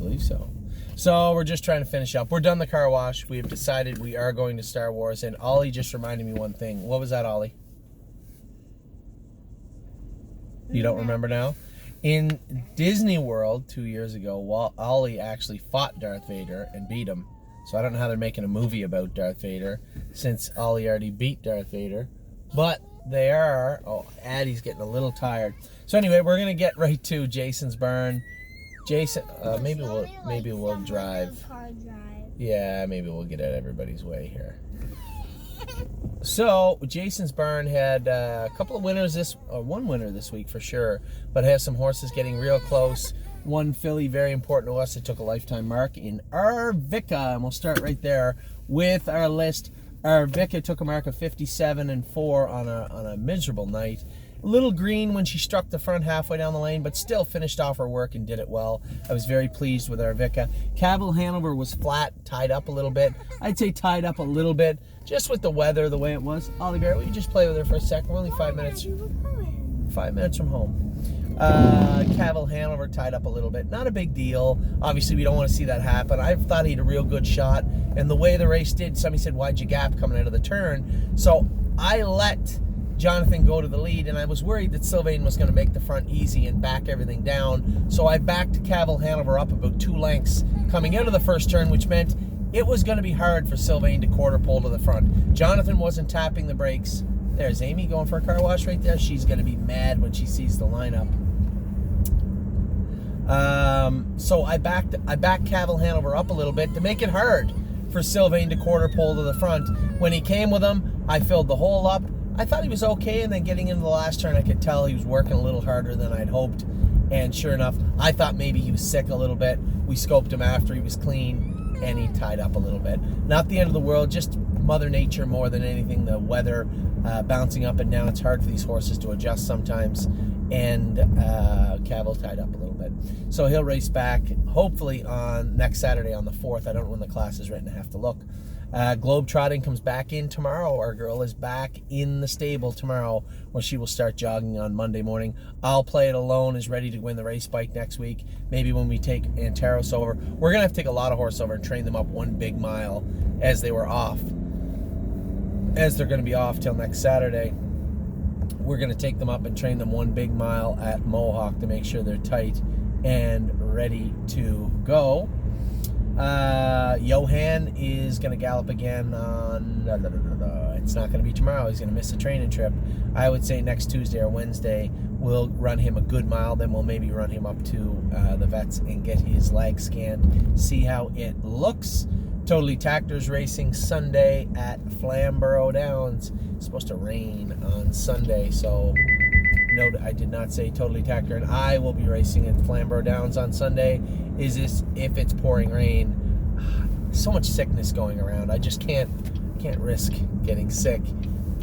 believe so. So we're just trying to finish up. We're done the car wash. We have decided we are going to Star Wars. And Ollie just reminded me one thing. What was that, Ollie? You don't remember now? In Disney World 2 years ago, Ollie actually fought Darth Vader and beat him. So I don't know how they're making a movie about Darth Vader since Ollie already beat Darth Vader. But they are... Oh, Addie's getting a little tired. So anyway, we're going to get right to Jason's Burn. Jason, maybe we'll drive. Yeah, maybe we'll get out of everybody's way here. So Jason's Barn had a couple of winners one winner this week for sure, but has some horses getting real close. One filly very important to us. It took a lifetime mark in Arvika, and we'll start right there with our list. Arvika took a mark of 57-4 on a miserable night. A little green when she struck the front halfway down the lane, but still finished off her work and did it well. I was very pleased with Arvika. Cavill Hanover was flat, tied up a little bit. I'd say tied up a little bit, just with the weather the way it was. Ollie Bear, will you just play with her for a second? We're only 5 minutes. 5 minutes from home. Cavill Hanover tied up a little bit. Not a big deal. Obviously, we don't want to see that happen. I thought he had a real good shot. And the way the race did, somebody said, why'd you gap coming out of the turn? So I let Jonathan go to the lead, and I was worried that Sylvain was going to make the front easy and back everything down. So I backed Cavill Hanover up about 2 lengths coming out of the first turn, which meant it was going to be hard for Sylvain to quarter pole to the front. Jonathan wasn't tapping the brakes. There's Amy going for a car wash right there. She's going to be mad when she sees the lineup. So I backed Cavill Hanover up a little bit to make it hard for Sylvain to quarter pole to the front. When he came with him, I filled the hole up. I thought he was okay, and then getting into the last turn, I could tell he was working a little harder than I'd hoped. And sure enough, I thought maybe he was sick a little bit. We scoped him after he was clean, and he tied up a little bit. Not the end of the world, just Mother Nature more than anything. The weather bouncing up and down. It's hard for these horses to adjust sometimes. And Cavill tied up a little bit. So he'll race back, hopefully on next Saturday on the 4th. I don't know when the class is written. I have to look. Globetrotting comes back in tomorrow. Our girl is back in the stable tomorrow, where she will start jogging on Monday morning. I'll Play It Alone is ready to win the race bike next week. Maybe when we take Antaros over. We're going to have to take a lot of horses over and train them up 1 big mile as they were off. As they're going to be off till next Saturday. We're going to take them up and train them 1 big mile at Mohawk to make sure they're tight and ready to go. Johan is going to gallop again on... It's not going to be tomorrow. He's going to miss a training trip. I would say next Tuesday or Wednesday we'll run him a good mile. Then we'll maybe run him up to the vets and get his leg scanned. See how it looks. Totally Tactors racing Sunday at Flamborough Downs. It's supposed to rain on Sunday, so... Note, I did not say Totally Tactor, and I will be racing at Flamborough Downs on Sunday. Is this if it's pouring rain? So much sickness going around. I just can't risk getting sick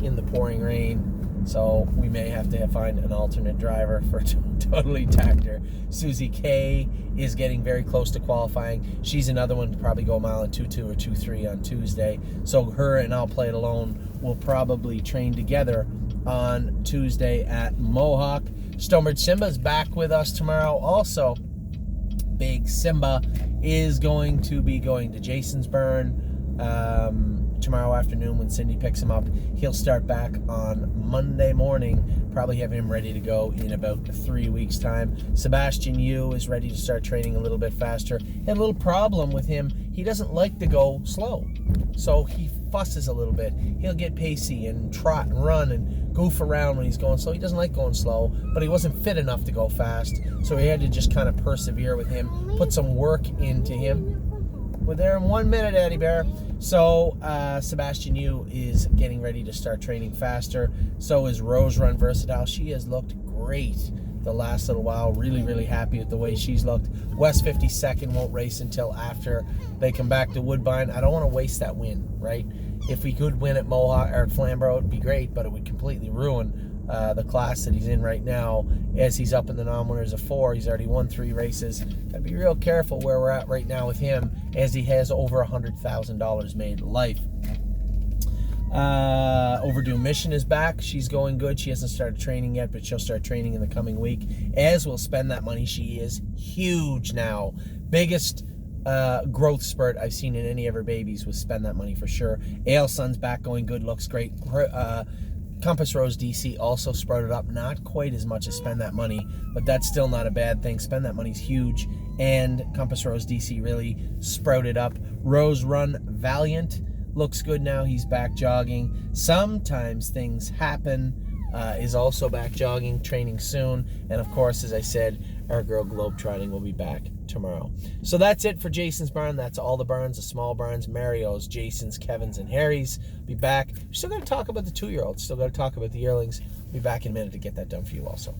in the pouring rain. So we may have to find an alternate driver for Totally Tactor. Susie K is getting very close to qualifying. She's another one to probably go a mile in 2.2 or 2.3 on Tuesday. So her and I'll Play It Alone will probably train together on Tuesday at Mohawk. Stonebridge Simba's back with us tomorrow also. Big Simba is going to be going to Jason's Burn tomorrow afternoon when Cindy picks him up. He'll start back on Monday morning. Probably have him ready to go in about 3 weeks' time. Sebastian Yu is ready to start training a little bit faster. Had a little problem with him. He doesn't like to go slow, so he fusses a little bit. He'll get pacey and trot and run and goof around when he's going slow. He doesn't like going slow, but he wasn't fit enough to go fast, so we had to just kind of persevere with him, put some work into him. We're there in 1 minute, Eddie Bear. So Sebastian Yu is getting ready to start training faster. So is Rose Run Versatile. She has looked great the last little while. Really, really happy with the way she's looked. West 52nd won't race until after they come back to Woodbine. I don't want to waste that win, right? If we could win at Mohawk or at Flamborough, it would be great, but it would completely ruin the class that he's in right now, as he's up in the non-winners of 4. He's already won 3 races. Gotta be real careful where we're at right now with him, as he has over $100,000 made life. Overdue Mission is back. She's going good. She hasn't started training yet, but she'll start training in the coming week, as we'll spend that money. She is huge now. biggest growth spurt I've seen in any of her babies was Spend That Money for sure. Ailsun's back going good, looks great. Compass Rose DC also sprouted up, not quite as much as Spend That Money, but that's still not a bad thing. Spend That Money's huge, and Compass Rose DC really sprouted up. Rose Run Valiant looks good now. He's back jogging. Sometimes Things Happen is also back jogging, training soon. And of course, as I said, our girl Globetrotting will be back tomorrow. So that's it for Jason's barn. That's all the barns, the small barns, Mario's, Jason's, Kevin's, and Harry's. Be back. We're still going to talk about the 2-year-olds. Still got to talll about the yearlings. Be back in a minute to get that done for you also.